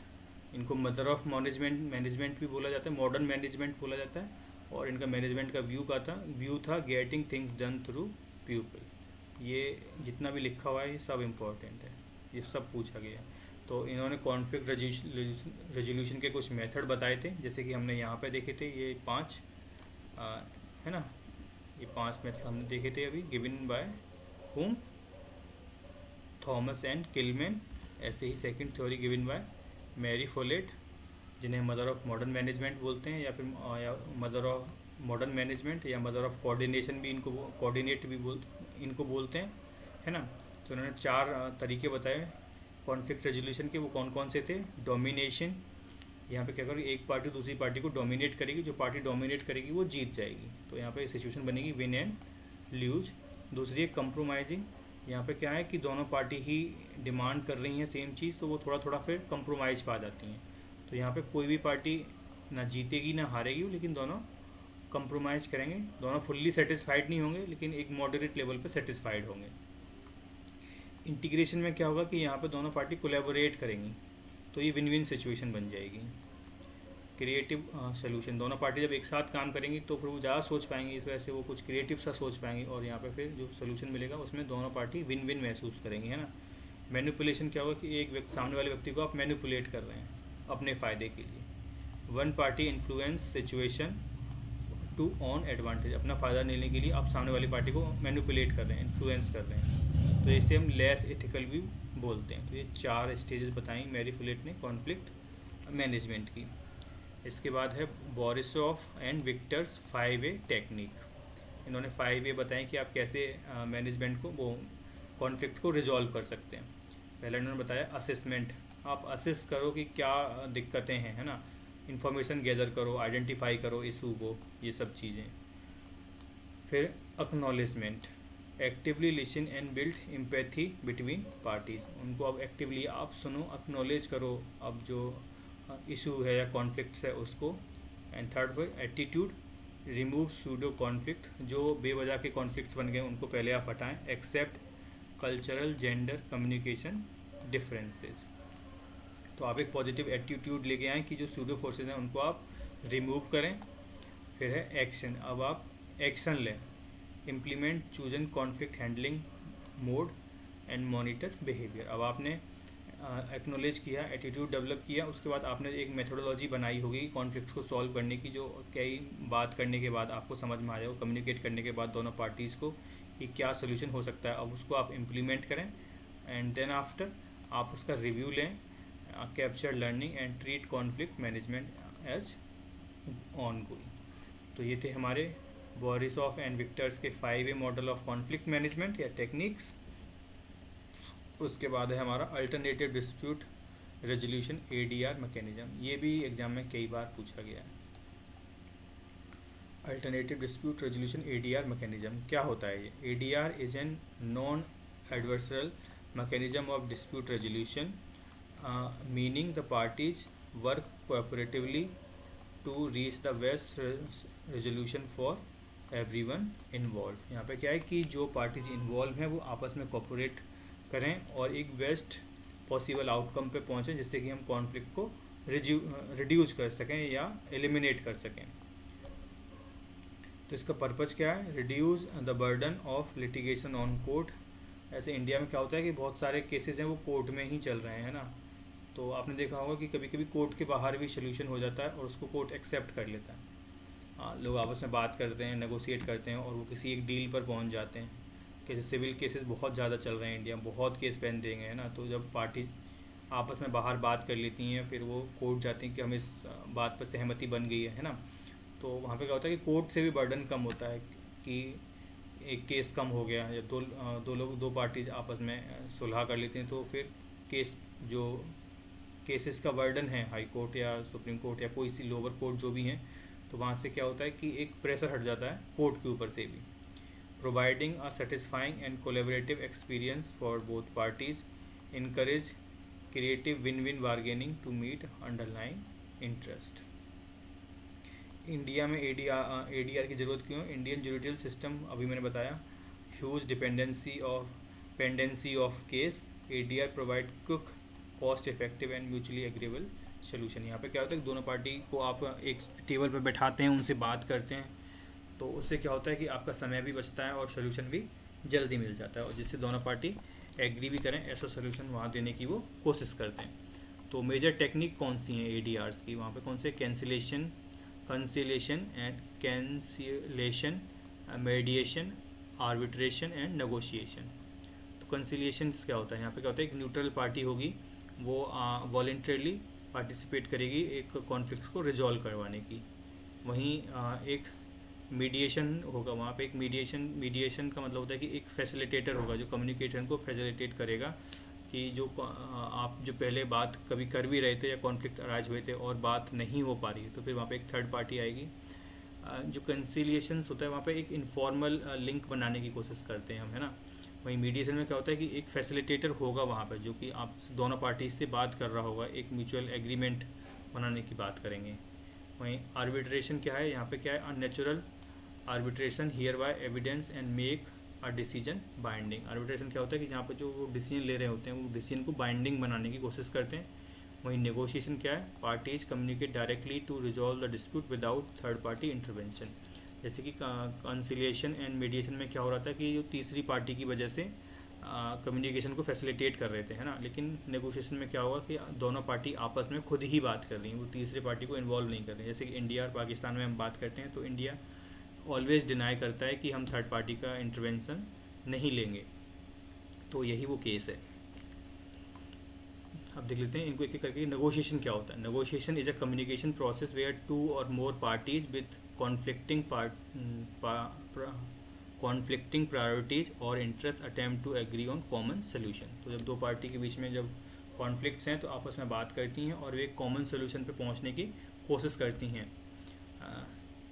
इनको मदर ऑफ मैनेजमेंट भी बोला जाता है, मॉडर्न मैनेजमेंट बोला जाता है। और इनका मैनेजमेंट का व्यू था getting things done through people. ये जितना भी लिखा हुआ है ये सब इम्पोर्टेंट है, ये सब पूछा गया है। तो इन्होंने कॉन्फ्लिक्ट रेजोल्यूशन के कुछ मेथड बताए थे, जैसे कि हमने यहाँ पे देखे थे ये 5 है ना, ये 5 मेथड हमने देखे थे अभी, given by whom, Thomas and Kilmann. ऐसे ही second theory given by Mary Follett, जिन्हें मदर ऑफ मॉडर्न मैनेजमेंट बोलते हैं, या फिर या मदर ऑफ मॉडर्न मैनेजमेंट या मदर ऑफ कोऑर्डिनेशन भी इनको कोऑर्डिनेट भी इनको बोलते हैं, है ना। तो उन्होंने 4 तरीके बताए कॉन्फ्लिक्ट रेजोल्यूशन के। वो कौन कौन से थे? डोमिनेशन, यहाँ पे क्या करेगी, एक पार्टी दूसरी पार्टी को डोमिनेट करेगी, जो पार्टी डोमिनेट करेगी वो जीत जाएगी, तो यहाँ पे सिचुएशन बनेगी विन एंड लूज। दूसरी है कंप्रोमाइजिंग, यहाँ पे क्या है कि दोनों पार्टी ही डिमांड कर रही हैं सेम चीज़, तो वो थोड़ा थोड़ा फिर कंप्रोमाइज़ पा जाती हैं। तो यहाँ पे कोई भी पार्टी ना जीतेगी ना हारेगी, लेकिन दोनों कंप्रोमाइज़ करेंगे, दोनों फुल्ली सेटिस्फाइड नहीं होंगे, लेकिन एक मॉडरेट लेवल पे सेटिस्फाइड होंगे। इंटीग्रेशन में क्या होगा कि यहाँ पे दोनों पार्टी कोलैबोरेट करेंगी, तो ये विन विन सिचुएशन बन जाएगी। क्रिएटिव सोल्यूशन, दोनों पार्टी जब एक साथ काम करेंगी तो फिर वो ज़्यादा सोच पाएंगी, इस वजह से वो कुछ क्रिएटिव सा सोच पाएंगी, और यहाँ पे फिर जो सोल्यूशन मिलेगा उसमें दोनों पार्टी विन विन महसूस करेंगी, है ना। मैनिपुलेशन क्या होगा कि एक व्यक्ति, सामने वाले व्यक्ति को आप मैनिपुलेट कर रहे हैं अपने फ़ायदे के लिए। One party influence situation to own advantage, अपना फ़ायदा लेने के लिए आप सामने वाली पार्टी को मैनिपुलेट कर रहे हैं, इन्फ्लुएंस कर रहे हैं, तो इसे हम लेस एथिकल भी बोलते हैं। तो ये 4 स्टेजेस बताई मैरी फोलेट ने कॉन्फ्लिक्ट मैनेजमेंट की। इसके बाद है बोरिसॉफ एंड विक्टर्स 5A टेक्निक। इन्होंने 5A बताएं कि आप कैसे मैनेजमेंट को, वो कॉन्फ्लिक्ट को रिजॉल्व कर सकते हैं। पहले इन्होंने बताया असेसमेंट, आप असेस करो कि क्या दिक्कतें हैं, है ना, इन्फॉर्मेशन गैदर करो, आइडेंटिफाई करो इशू को, ये सब चीज़ें। फिर acknowledgement, actively listen and build empathy between parties, उनको अब एक्टिवली आप सुनो, एक्नॉलेज करो अब जो इशू है या कॉन्फ्लिक्ट है उसको। एंड थर्ड पर एटीट्यूड, रिमूव सूडो कॉन्फ्लिक्ट, जो बेवजह के कॉन्फ्लिक्ट्स बन गए उनको पहले आप हटाएं। Accept cultural gender communication differences, तो आप एक पॉजिटिव एटीट्यूड लेके आएँ कि जो सूडो फोर्सेज हैं उनको आप रिमूव करें। फिर है एक्शन, अब आप एक्शन लें। Implement chosen conflict handling mode and monitor behaviour, अब आपने एक्नॉलेज किया, एटीट्यूड डेवलप किया, उसके बाद आपने एक मेथोडोलॉजी बनाई होगी कॉन्फ्लिक्ट को सॉल्व करने की, जो कई बात करने के बाद आपको समझ में आ जाएगा, कम्युनिकेट करने के बाद दोनों पार्टीज़ को कि क्या सोल्यूशन हो सकता है। अब उसको आप इम्प्लीमेंट करें एंड देन आफ्टर आप उसका रिव्यू लें, capture learning and treat conflict management as ongoing. तो ये थे हमारे बोरिसॉफ एंड विक्टर्स के 5A model of conflict management या टेक्निक्स। उसके बाद है हमारा alternative dispute resolution ADR mechanism, ये भी एग्जाम में कई बार पूछा गया है। Alternative dispute resolution ADR mechanism क्या होता है? ये ADR is an non adversarial mechanism of dispute resolution, meaning the parties work cooperatively to reach the best resolution for everyone involve. यहाँ पे क्या है कि जो पार्टीज इन्वॉल्व हैं वो आपस में कोऑपरेट करें और एक बेस्ट पॉसिबल आउटकम पे पहुँचें, जिससे कि हम कॉन्फ्लिक्ट को रिड्यूस कर सकें या एलिमिनेट कर सकें। तो इसका पर्पज़ क्या है? Reduce the burden of litigation on court. ऐसे इंडिया में क्या होता है कि बहुत सारे केसेस हैं वो कोर्ट में ही चल रहे हैं ना, तो आपने देखा होगा कि कभी कभी कोर्ट के बाहर भी सोल्यूशन हो जाता है और उसको कोर्ट एक्सेप्ट कर लेता है। लोग आपस में बात करते हैं, नेगोशिएट करते हैं और वो किसी एक डील पर पहुंच जाते हैं। कैसे सिविल केसेस बहुत ज़्यादा चल रहे हैं इंडिया में, बहुत केस पेन देंगे, है ना। तो जब पार्टी आपस में बाहर बात कर लेती हैं, फिर वो कोर्ट जाती हैं कि हम इस बात पर सहमति बन गई है ना। तो वहाँ पे क्या होता है कि कोर्ट से भी बर्डन कम होता है कि एक केस कम हो गया या दो पार्टीज आपस में सुलह कर लेती हैं, तो फिर केस जो केसेस का बर्डन है हाई कोर्ट या सुप्रीम कोर्ट या कोई सी लोअर कोर्ट जो भी हैं, तो वहाँ से क्या होता है कि एक प्रेशर हट जाता है कोर्ट के ऊपर से भी। Providing a satisfying and collaborative experience for both parties, encourage creative win win bargaining to meet underline interest. India में ADR की ज़रूरत क्यों? इंडियन जुडिशियल सिस्टम, अभी मैंने बताया, huge pendency of case, ADR provide quick, cost effective and mutually agreeable solution. यहाँ पे क्या होता है कि दोनों पार्टी को आप एक टेबल पर बैठाते हैं, उनसे बात करते हैं, तो उससे क्या होता है कि आपका समय भी बचता है और सोल्यूशन भी जल्दी मिल जाता है, और जिससे दोनों पार्टी एग्री भी करें ऐसा सोल्यूशन वहाँ देने की वो कोशिश करते हैं। तो मेजर टेक्निक कौन सी हैं ADRs की, वहाँ पे कौन से, cancellation, conciliation and cancellation, मेडिएशन, arbitration and negotiation. तो कंसिलिएशन क्या होता है, यहाँ पे क्या होता है, एक न्यूट्रल पार्टी होगी, वो वॉलेंटरली पार्टिसिपेट करेगी एक कॉन्फ्लिक्ट को रिजॉल्व करवाने की। वहीं एक मीडिएशन होगा, वहाँ पे एक मीडिएशन का मतलब होता है कि एक फैसिलिटेटर होगा जो कम्युनिकेशन को फैसिलिटेट करेगा, कि जो आप जो पहले बात कभी कर भी रहे थे या कॉन्फ्लिक्ट अराइज हुए थे और बात नहीं हो पा रही है, तो फिर वहाँ पे एक थर्ड पार्टी आएगी। जो कंसिलिएशंस होता है वहाँ पे एक इनफॉर्मल लिंक बनाने की कोशिश करते हैं हम, है ना। वहीं मीडिएशन में क्या होता है कि एक फैसिलिटेटर होगा वहाँ पे जो कि आप दोनों पार्टी से बात कर रहा होगा, एक म्यूचुअल एग्रीमेंट बनाने की बात करेंगे। वहीं आर्बिट्रेशन क्या है, यहाँ पे क्या है, unnatural arbitration here bye evidence and make a decision binding. Arbitration क्या होता है कि जहाँ पे जो वो डिसीजन ले रहे होते हैं वो डिसीजन को बाइंडिंग बनाने की कोशिश करते हैं। वहीं नेगोशिएशन क्या है, parties communicate directly to resolve the dispute without third party intervention. जैसे कि कंसिलिएशन एंड मीडिएशन में क्या हो रहा था कि जो तीसरी पार्टी की वजह से कम्युनिकेशन को फैसिलिटेट कर रहे थे, है ना, लेकिन नेगोशिएशन में क्या होगा कि दोनों पार्टी आपस में खुद ही बात कर रही हैं, वो तीसरी पार्टी को इन्वॉल्व नहीं कर रहे हैं। जैसे कि इंडिया और पाकिस्तान में हम बात करते हैं तो इंडिया ऑलवेज डिनाई करता है कि हम थर्ड पार्टी का इंटरवेंशन नहीं लेंगे, तो यही वो केस है। अब देख लेते हैं इनको एक एक करके। नेगोशिएशन क्या होता है, negotiation is a communication process where two और more parties with conflicting priorities और interest attempt to agree on common solution. तो जब दो पार्टी के बीच में जब कॉन्फ्लिक्ट्स हैं तो आपस में बात करती हैं और वे कॉमन सोल्यूशन पे पहुंचने की कोशिश करती हैं।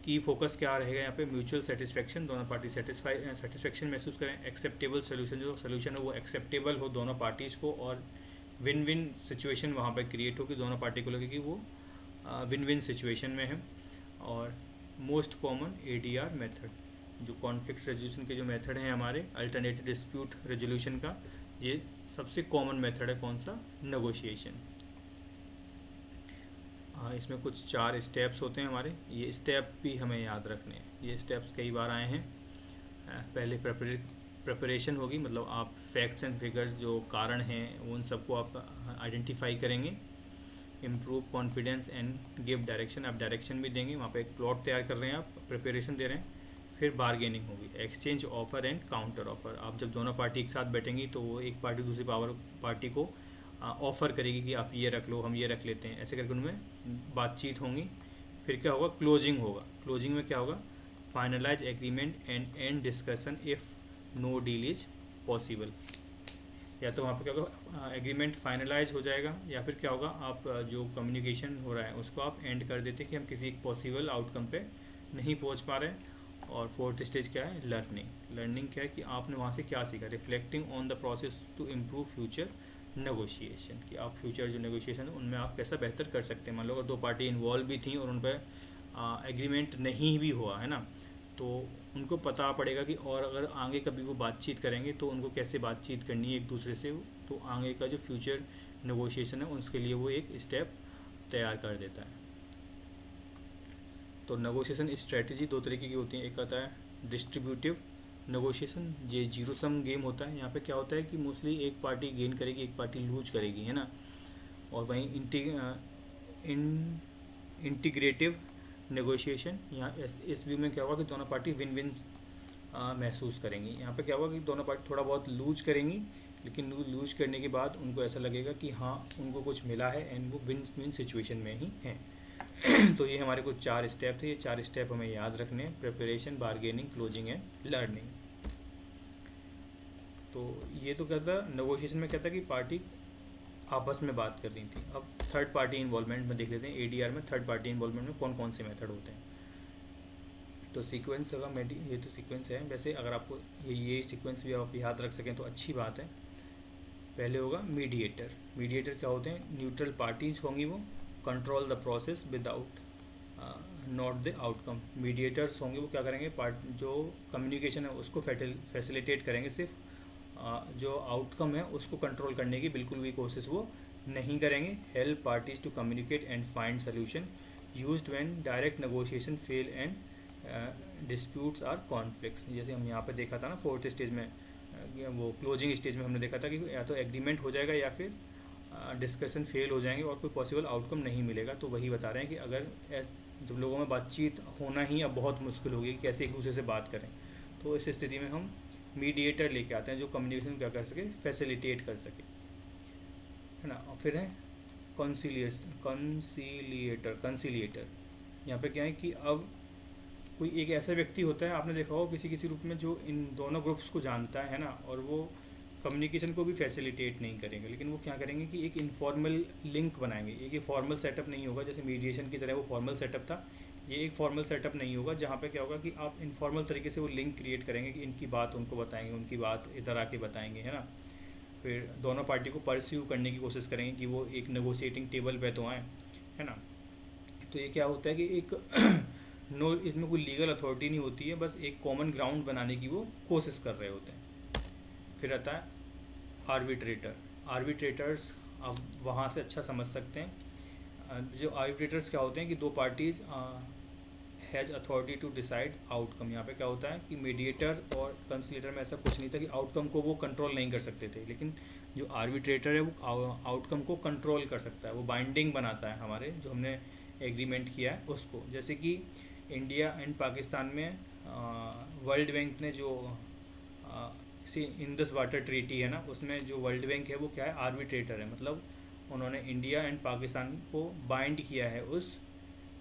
की फोकस क्या रहेगा यहाँ पे, म्यूचुअल सेटिस्फेक्शन, दोनों पार्टी सेटिस्फेक्शन महसूस करें, एक्सेप्टेबल सोल्यूशन, जो सोल्यूशन है वो एक्सेप्टेबल हो दोनों पार्टीज़ को, और विन विन सिचुएशन वहाँ पर क्रिएट हो कि दोनों पार्टी को लगे कि वो विन विन सिचुएशन में है। और मोस्ट कॉमन ADR मेथड, जो कॉन्फ्लिक्ट रेजोल्यूशन के जो मेथड हैं हमारे अल्टरनेटिव डिस्प्यूट रेजोल्यूशन का, ये सबसे कॉमन मेथड है कौन सा, नेगोशिएशन। इसमें कुछ 4 स्टेप्स होते हैं हमारे, ये स्टेप भी हमें याद रखने हैं, ये स्टेप्स कई बार आए हैं। पहले प्रिपरेशन होगी, मतलब आप फैक्ट्स एंड फिगर्स जो कारण हैं उन सबको आप आइडेंटिफाई करेंगे। Improve confidence and give direction, आप डायरेक्शन भी देंगे, वहाँ पे एक प्लॉट तैयार कर रहे हैं, आप प्रिपरेशन दे रहे हैं। फिर बार्गेनिंग होगी, exchange offer and counter offer, आप जब दोनों पार्टी एक साथ बैठेंगी तो वो एक पार्टी दूसरी पार्टी को ऑफ़र करेगी कि आप ये रख लो, हम ये रख लेते हैं, ऐसे करके उनमें बातचीत होंगी। फिर क्या होगा, क्लोजिंग होगा। क्लोजिंग में क्या होगा, finalize agreement and end discussion if no deal is possible. या तो वहाँ पर क्या होगा, एग्रीमेंट फाइनलाइज हो जाएगा, या फिर क्या होगा, आप जो कम्युनिकेशन हो रहा है उसको आप एंड कर देते कि हम किसी एक पॉसिबल आउटकम पे नहीं पहुँच पा रहे हैं। और फोर्थ स्टेज क्या है, लर्निंग। लर्निंग क्या है कि आपने वहाँ से क्या सीखा, reflecting on the process to improve future negotiation, कि आप फ्यूचर जो नेगोशिएशन है उनमें आप कैसा बेहतर कर सकते हैं। मान लो अगर दो पार्टी इन्वॉल्व भी थी और उन पर एग्रीमेंट नहीं भी हुआ है ना, तो उनको पता पड़ेगा कि और अगर आगे कभी वो बातचीत करेंगे तो उनको कैसे बातचीत करनी है एक दूसरे से, तो आगे का जो फ्यूचर नेगोशिएशन है उसके लिए वो एक स्टेप तैयार कर देता है। तो नेगोशिएशन स्ट्रेटजी 2 तरीके की होती हैं, एक आता है डिस्ट्रीब्यूटिव नेगोशिएशन, ये जीरो सम गेम होता है। यहाँ पे क्या होता है कि मोस्टली एक पार्टी गेन करेगी, एक पार्टी लूज करेगी, है ना। और वहीं इंटीग्रेटिव नेगोशिएशन, यहाँ इस व्यू में क्या होगा कि दोनों पार्टी विन विन महसूस करेंगी। यहाँ पे क्या होगा कि दोनों पार्टी थोड़ा बहुत लूज करेंगी, लेकिन लूज करने के बाद उनको ऐसा लगेगा कि हाँ उनको कुछ मिला है एंड वो विन विन सिचुएशन में ही हैं। तो ये हमारे कुछ 4 स्टेप थे, ये 4 स्टेप हमें याद रखने हैं, preparation, bargaining, closing and learning. तो ये तो क्या था, नेगोशिएशन में क्या था कि पार्टी आपस में बात कर रही थी। अब थर्ड पार्टी इन्वॉल्वमेंट में देख लेते हैं, ADR में थर्ड पार्टी इन्वॉल्वमेंट में कौन कौन से मेथड होते हैं। तो सीक्वेंस होगा, ये तो सीक्वेंस है, वैसे अगर आपको ये सीक्वेंस भी आप याद रख सकें तो अच्छी बात है। पहले होगा मीडिएटर। मीडिएटर क्या होते हैं, न्यूट्रल पार्टीज होंगी, वो control the process without not the outcome. Mediators होंगे, वो क्या करेंगे, जो कम्युनिकेशन है उसको फैसिलिटेट करेंगे सिर्फ जो आउटकम है उसको कंट्रोल करने की बिल्कुल भी कोशिश वो नहीं करेंगे. Help parties to communicate and find solution used when direct negotiation fail and disputes are conflicts. जैसे हम यहाँ पे देखा था ना फोर्थ स्टेज में, वो क्लोजिंग स्टेज में हमने देखा था कि या तो एग्रीमेंट हो जाएगा या फिर डिस्कशन फेल हो जाएंगे और कोई पॉसिबल आउटकम नहीं मिलेगा. तो वही बता रहे हैं कि अगर जब लोगों में बातचीत होना ही अब बहुत मुश्किल होगी कि कैसे एक दूसरे से बात करें, तो इस स्थिति में हम मीडिएटर लेके आते हैं जो कम्युनिकेशन क्या कर सके, फैसिलिटेट कर सके, है ना. और फिर है कंसीलिएटर. यहाँ पे क्या है कि अब कोई एक ऐसा व्यक्ति होता है, आपने देखा होगा किसी किसी रूप में, जो इन दोनों ग्रुप्स को जानता है ना, और वो कम्युनिकेशन को भी फैसिलिटेट नहीं करेंगे, लेकिन वो क्या करेंगे कि एक इनफॉर्मल लिंक बनाएंगे. ये फॉर्मल सेटअप नहीं होगा, जैसे मीडिएशन की तरह वो फॉर्मल सेटअप था, ये एक फॉर्मल सेटअप नहीं होगा, जहाँ पे क्या होगा कि आप इनफॉर्मल तरीके से वो लिंक क्रिएट करेंगे कि इनकी बात उनको बताएंगे, उनकी बात इधर आके बताएंगे, है ना. फिर दोनों पार्टी को परस्यू करने की कोशिश करेंगे कि वो एक नेगोशिएटिंग टेबल पे तो आएँ, है ना. तो ये क्या होता है कि एक नो, इसमें कोई लीगल अथॉरिटी नहीं होती है, बस एक कॉमन ग्राउंड बनाने की वो कोशिश कर रहे होते हैं. फिर आता है आर्बिट्रेटर्स. आप वहाँ से अच्छा समझ सकते हैं. जो आर्बिट्रेटर्स क्या होते हैं कि दो parties has authority to decide outcome. यहाँ पे क्या होता है कि मीडिएटर और कंसिलेटर में ऐसा कुछ नहीं था कि आउटकम को वो कंट्रोल नहीं कर सकते थे, लेकिन जो आर्बिट्रेटर है वो आउटकम को कंट्रोल कर सकता है, वो बाइंडिंग बनाता है हमारे जो हमने एग्रीमेंट किया है उसको. जैसे कि इंडिया एंड पाकिस्तान में वर्ल्ड बैंक ने जो इंडस वाटर ट्रीटी है ना, उसमें जो वर्ल्ड बैंक है वो क्या है, आर्बिट्रेटर है. मतलब उन्होंने इंडिया एंड पाकिस्तान को बाइंड किया है उस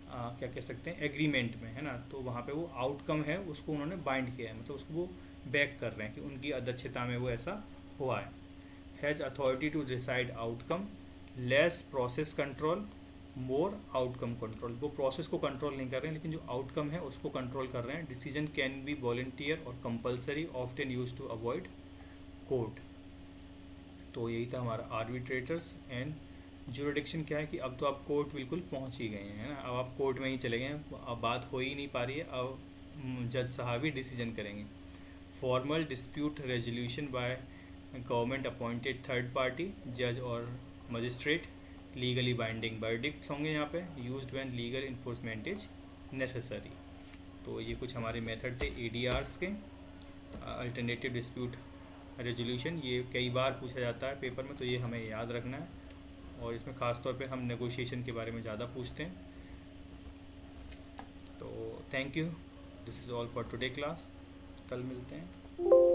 क्या कह सकते हैं एग्रीमेंट में, है ना. तो वहाँ पे वो आउटकम है उसको उन्होंने बाइंड किया है, मतलब उसको वो बैक कर रहे हैं कि उनकी अध्यक्षता में वो ऐसा हुआ है. Has authority to decide outcome, less process control, more outcome control. वो प्रोसेस को कंट्रोल नहीं कर रहे हैं, लेकिन जो आउटकम है उसको कंट्रोल कर रहे हैं. डिसीजन कैन बी वॉलंटियर और compulsory, often use to avoid court. तो यही था हमारा आर्बिट्रेटर्स. एंड ज्यूरिडिक्शन क्या है कि अब तो आप कोर्ट बिल्कुल पहुंच ही गए हैं ना, अब आप कोर्ट में ही चले गए हैं, अब बात हो ही नहीं पा रही है, अब जज साहब ही डिसीजन करेंगे. Formal dispute resolution by government appointed third party, जज और मजिस्ट्रेट. लीगली बाइंडिंग वर्डिक्ट्स होंगे यहाँ पे, used when legal enforcement is necessary. तो ये कुछ हमारे मेथड थे ADRs के, अल्टरनेटिव डिस्प्यूट रेजोल्यूशन. ये कई बार पूछा जाता है पेपर में, तो ये हमें याद रखना है, और इसमें ख़ास तौर पे हम नेगोशिएशन के बारे में ज़्यादा पूछते हैं. तो thank you, this is all for today class. कल मिलते हैं.